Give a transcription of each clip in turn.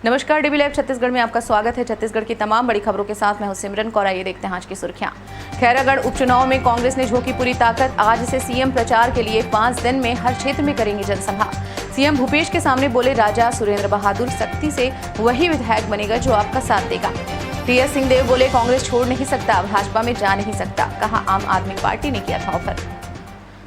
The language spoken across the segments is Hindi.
नमस्कार, डीबी लाइव छत्तीसगढ़ में आपका स्वागत है। छत्तीसगढ़ की तमाम बड़ी खबरों के साथ मैं हूं सिमरन कौर। आइए देखते हैं आज की सुर्खियां। खैरागढ़ उपचुनाव में कांग्रेस ने झोंकी पूरी ताकत। आज से सीएम प्रचार के लिए 5 दिन में हर क्षेत्र में करेंगे जनसभा। सीएम भूपेश के सामने बोले राजा सुरेंद्र बहादुर, सख्ती से वही विधायक बनेगा जो आपका साथ देगा। टीएस सिंहदेव बोले कांग्रेस छोड़ नहीं सकता, भाजपा में जा नहीं सकता, कहा आम आदमी पार्टी ने किया था ऑफर।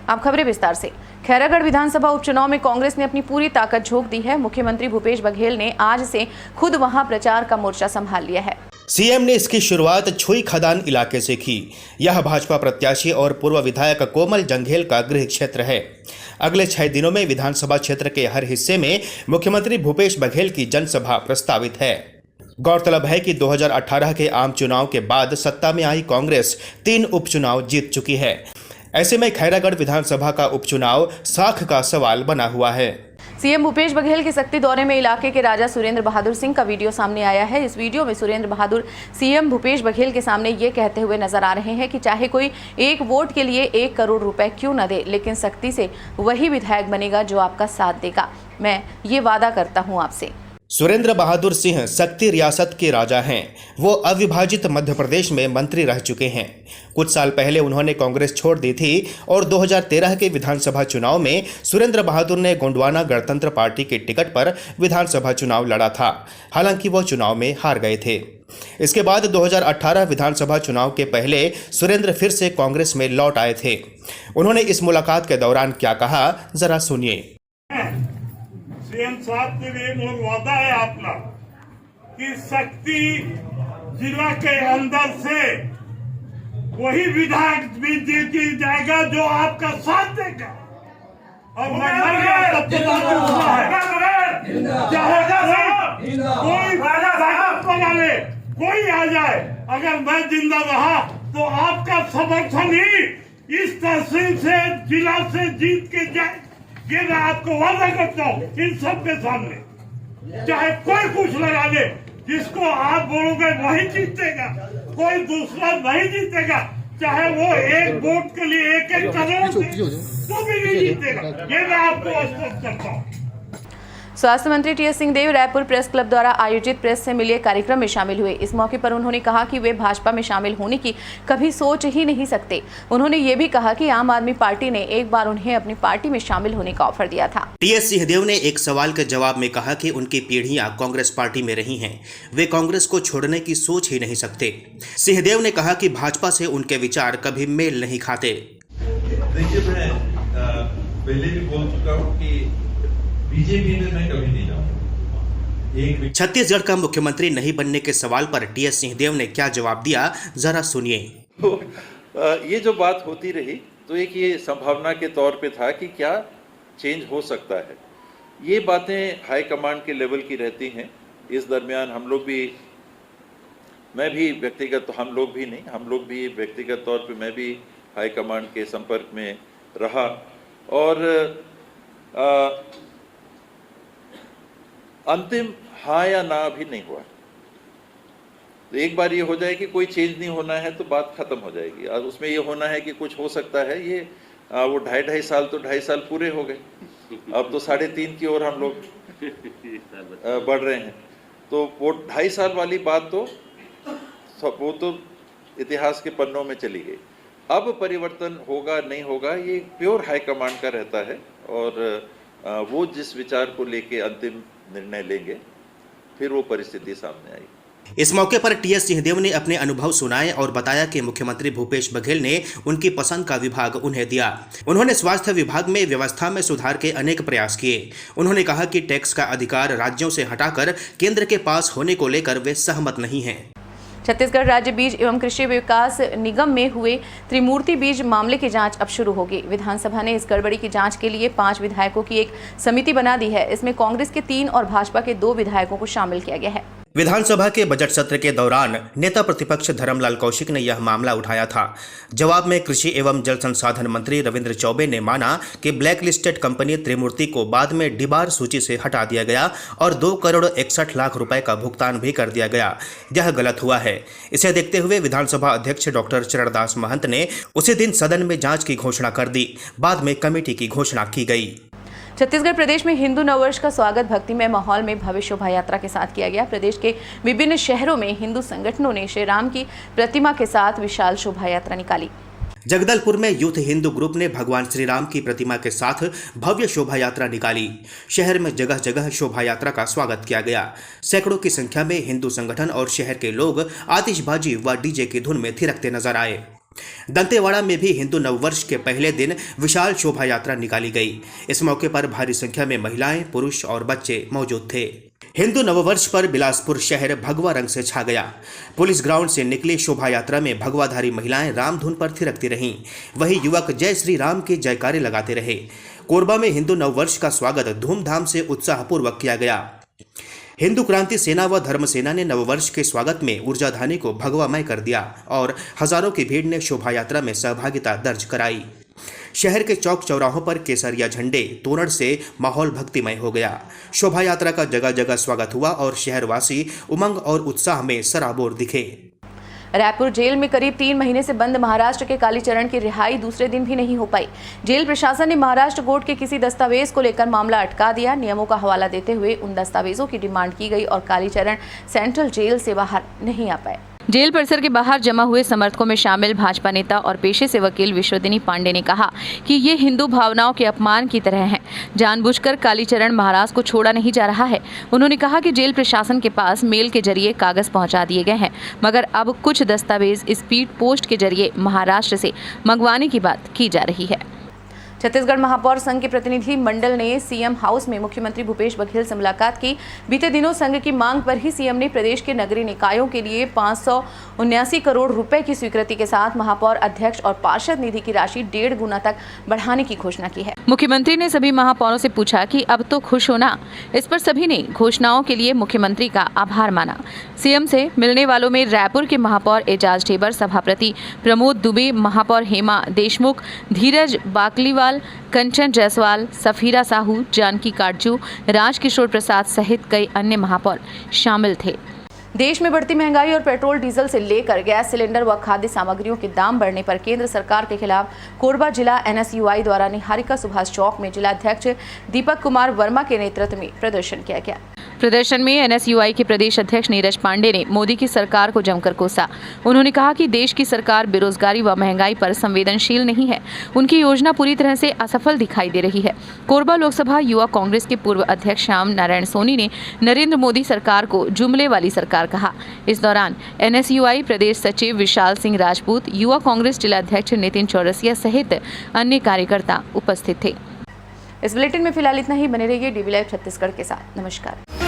अब खबरें विस्तार से। खैरागढ़ विधानसभा उपचुनाव में कांग्रेस ने अपनी पूरी ताकत झोंक दी है। मुख्यमंत्री भूपेश बघेल ने आज से खुद वहां प्रचार का मोर्चा संभाल लिया है। सीएम ने इसकी शुरुआत छुई खदान इलाके से की। यह भाजपा प्रत्याशी और पूर्व विधायक कोमल जंघेल का गृह क्षेत्र है। अगले 6 दिनों में विधानसभा क्षेत्र के हर हिस्से में मुख्यमंत्री भूपेश बघेल की जनसभा प्रस्तावित है। गौरतलब है कि 2018 के आम चुनाव के बाद सत्ता में आई कांग्रेस 3 उपचुनाव जीत चुकी है। ऐसे में खैरागढ़ विधानसभा का उपचुनाव साख का सवाल बना हुआ है। सीएम भूपेश बघेल के सख्ती दौरे में इलाके के राजा सुरेंद्र बहादुर सिंह का वीडियो सामने आया है। इस वीडियो में सुरेंद्र बहादुर सीएम भूपेश बघेल के सामने ये कहते हुए नजर आ रहे हैं कि चाहे कोई 1 वोट के लिए 1 करोड़ रुपए क्यों न दे, लेकिन सख्ती से वही विधायक बनेगा जो आपका साथ देगा। मैं ये वादा करता हूँ आपसे। सुरेंद्र बहादुर सिंह शक्ति रियासत के राजा हैं। वो अविभाजित मध्य प्रदेश में मंत्री रह चुके हैं। कुछ साल पहले उन्होंने कांग्रेस छोड़ दी थी और 2013 के विधानसभा चुनाव में सुरेंद्र बहादुर ने गोंडवाना गणतंत्र पार्टी के टिकट पर विधानसभा चुनाव लड़ा था। हालांकि वो चुनाव में हार गए थे। इसके बाद 2018 विधानसभा चुनाव के पहले सुरेंद्र फिर से कांग्रेस में लौट आए थे। उन्होंने इस मुलाकात के दौरान क्या कहा, जरा सुनिए। सीएम साहब के लिए एक वादा है अपना कि शक्ति जिला के अंदर से वही विधायक भी जीत जाएगा जो आपका साथ देगा। और मैं मर गया तब तक कोई बना ले, कोई आ जाए, अगर मैं जिंदा रहा तो आपका समर्थन ही इस तहसील से जिला से जीत के जाए। ये मैं आपको वादा करता हूँ इन सब के सामने। चाहे कोई कुछ लगा दे, जिसको आप बोलोगे वही जीतेगा, कोई दूसरा नहीं जीतेगा। चाहे वो 1 वोट के लिए 1 करोड़ तो भी नहीं जीतेगा। ये मैं आपको आश्वस्त करता हूँ। स्वास्थ्य मंत्री टीएस सिंहदेव रायपुर प्रेस क्लब द्वारा आयोजित प्रेस से मिलिए कार्यक्रम में शामिल हुए। इस मौके पर उन्होंने कहा कि वे भाजपा में शामिल होने की कभी सोच ही नहीं सकते। उन्होंने ये भी कहा कि आम आदमी पार्टी ने एक बार उन्हें अपनी पार्टी में शामिल होने का ऑफर दिया था। टीएस सिंहदेव ने एक सवाल के जवाब में कहा कि उनकी पीढ़ियां कांग्रेस पार्टी में रही हैं, वे कांग्रेस को छोड़ने की सोच ही नहीं सकते। सिंहदेव ने कहा कि भाजपा से उनके विचार कभी मेल नहीं खाते। देखिए, मैं पहले भी बोल चुका हूँ कि बीजेपी में मैं कभी नहीं जाऊंगा। छत्तीसगढ़ का मुख्यमंत्री नहीं बनने के सवाल पर टीएस सिंहदेव ने क्या जवाब दिया, जरा सुनिए। तो ये जो बात होती रही तो एक ये संभावना के तौर पे था कि क्या चेंज हो सकता है। ये बातें हाईकमांड के लेवल की रहती हैं। इस दरमियान हम लोग भी, मैं भी व्यक्तिगत, तो हम लोग भी व्यक्तिगत तौर पे मैं भी हाईकमांड के संपर्क में रहा और अंतिम हाँ या ना भी नहीं हुआ। तो एक बार ये हो जाए कि कोई चेंज नहीं होना है तो बात खत्म हो जाएगी। और उसमें ये होना है कि कुछ हो सकता है, ये वो 2.5 साल तो 2.5 साल पूरे हो गए। अब तो 3.5 की ओर हम लोग बढ़ रहे हैं। तो वो 2.5 साल वाली बात तो वो तो इतिहास के पन्नों में चली गई। अब परिवर्तन होगा नहीं होगा ये प्योर हाईकमांड का रहता है और वो जिस विचार को लेके अंतिम निर्णय लेंगे, फिर वो परिस्थिति सामने आई। इस मौके पर टीएस सिंहदेव ने अपने अनुभव सुनाए और बताया कि मुख्यमंत्री भूपेश बघेल ने उनकी पसंद का विभाग उन्हें दिया। उन्होंने स्वास्थ्य विभाग में व्यवस्था में सुधार के अनेक प्रयास किए। उन्होंने कहा कि टैक्स का अधिकार राज्यों से हटाकर केंद्र के पास होने को लेकर वे सहमत नहीं हैं। छत्तीसगढ़ राज्य बीज एवं कृषि विकास निगम में हुए त्रिमूर्ति बीज मामले की जांच अब शुरू होगी। विधानसभा ने इस गड़बड़ी की जांच के लिए 5 विधायकों की एक समिति बना दी है। इसमें कांग्रेस के 3 और भाजपा के 2 विधायकों को शामिल किया गया है। विधानसभा के बजट सत्र के दौरान नेता प्रतिपक्ष धर्मलाल कौशिक ने यह मामला उठाया था। जवाब में कृषि एवं जल संसाधन मंत्री रविंद्र चौबे ने माना कि ब्लैक लिस्टेड कंपनी त्रिमूर्ति को बाद में डिबार सूची से हटा दिया गया और 2 करोड़ 61 लाख रुपए का भुगतान भी कर दिया गया। यह गलत हुआ है। इसे देखते हुए विधानसभा अध्यक्ष डॉक्टर चरणदास महंत ने उसी दिन सदन में जांच की घोषणा कर दी। बाद में कमेटी की घोषणा की गई। छत्तीसगढ़ प्रदेश में हिंदू नववर्ष का स्वागत भक्तिमय माहौल में भव्य शोभा यात्रा के साथ किया गया। प्रदेश के विभिन्न शहरों में हिंदू संगठनों ने श्री राम की प्रतिमा के साथ विशाल शोभा यात्रा निकाली। जगदलपुर में यूथ हिंदू ग्रुप ने भगवान श्री राम की प्रतिमा के साथ भव्य शोभा यात्रा निकाली। शहर में जगह जगह शोभा यात्रा का स्वागत किया गया। सैकड़ों की संख्या में हिंदू संगठन और शहर के लोग आतिशबाजी व डीजे की धुन में थिरकते नजर आए। दंतेवाड़ा में भी हिंदू नववर्ष के पहले दिन विशाल शोभा यात्रा निकाली गई। इस मौके पर भारी संख्या में महिलाएं, पुरुष और बच्चे मौजूद थे। हिंदू नववर्ष पर बिलासपुर शहर भगवा रंग से छा गया। पुलिस ग्राउंड से निकली शोभा यात्रा में भगवाधारी महिलाएं रामधुन पर थिरकती रहीं। वहीं युवक जय श्री राम के जयकारे लगाते रहे। कोरबा में हिंदू नववर्ष का स्वागत धूमधाम से उत्साहपूर्वक किया गया। हिंदू क्रांति सेना व धर्म सेना ने नववर्ष के स्वागत में ऊर्जाधानी को भगवामय कर दिया और हजारों की भीड़ ने शोभा यात्रा में सहभागिता दर्ज कराई। शहर के चौक चौराहों पर केसरिया झंडे तोरण से माहौल भक्तिमय हो गया। शोभा यात्रा का जगह जगह स्वागत हुआ और शहरवासी उमंग और उत्साह में सराबोर दिखे। रायपुर जेल में करीब 3 महीने से बंद महाराष्ट्र के कालीचरण की रिहाई दूसरे दिन भी नहीं हो पाई। जेल प्रशासन ने महाराष्ट्र कोर्ट के किसी दस्तावेज को लेकर मामला अटका दिया। नियमों का हवाला देते हुए उन दस्तावेजों की डिमांड की गई और कालीचरण सेंट्रल जेल से बाहर नहीं आ पाए। जेल परिसर के बाहर जमा हुए समर्थकों में शामिल भाजपा नेता और पेशे से वकील विश्वदिनी पांडे ने कहा कि ये हिंदू भावनाओं के अपमान की तरह है। जानबूझकर कालीचरण महाराज को छोड़ा नहीं जा रहा है। उन्होंने कहा कि जेल प्रशासन के पास मेल के जरिए कागज पहुंचा दिए गए हैं, मगर अब कुछ दस्तावेज स्पीड पोस्ट के जरिए महाराष्ट्र से मंगवाने की बात की जा रही है। छत्तीसगढ़ महापौर संघ के प्रतिनिधि मंडल ने सीएम हाउस में मुख्यमंत्री भूपेश बघेल से मुलाकात की। बीते दिनों संघ की मांग पर ही सीएम ने प्रदेश के नगरीय निकायों के लिए 579 करोड़ रुपए की स्वीकृति के साथ महापौर अध्यक्ष और पार्षद निधि की राशि 1.5 गुना तक बढ़ाने की घोषणा की है। मुख्यमंत्री ने सभी महापौरों से पूछा कि अब तो खुश हो ना। इस पर सभी ने घोषणाओं के लिए मुख्यमंत्री का आभार माना। सीएम से मिलने वालों में रायपुर के महापौर एजाज ढेबर, सभापति प्रमोद दुबे, महापौर हेमा देशमुख, धीरज बाकलीवाल, कंचन जायसवाल, सफीरा साहू, जानकी काटजू, राजकिशोर प्रसाद सहित कई अन्य महापौर शामिल थे। देश में बढ़ती महंगाई और पेट्रोल डीजल से लेकर गैस सिलेंडर व खाद्य सामग्रियों के दाम बढ़ने पर केंद्र सरकार के खिलाफ कोरबा जिला एनएसयूआई द्वारा निहारिका सुभाष चौक में जिला अध्यक्ष दीपक कुमार वर्मा के नेतृत्व में प्रदर्शन किया गया। प्रदर्शन में एनएसयूआई के प्रदेश अध्यक्ष नीरज पांडे ने मोदी की सरकार को जमकर कोसा। उन्होंने कहा कि देश की सरकार बेरोजगारी व महंगाई पर संवेदनशील नहीं है। उनकी योजना पूरी तरह से असफल दिखाई दे रही है। कोरबा लोकसभा युवा कांग्रेस के पूर्व अध्यक्ष श्याम नारायण सोनी ने नरेंद्र मोदी सरकार को जुमले वाली सरकार कहा। इस दौरान एनएसयूआई प्रदेश सचिव विशाल सिंह राजपूत, युवा कांग्रेस जिलाध्यक्ष नितिन चौरसिया सहित अन्य कार्यकर्ता उपस्थित थे। इस बुलेटिन में फिलहाल इतना ही। बने रहिए डीवी लाइव छत्तीसगढ़ के साथ। नमस्कार।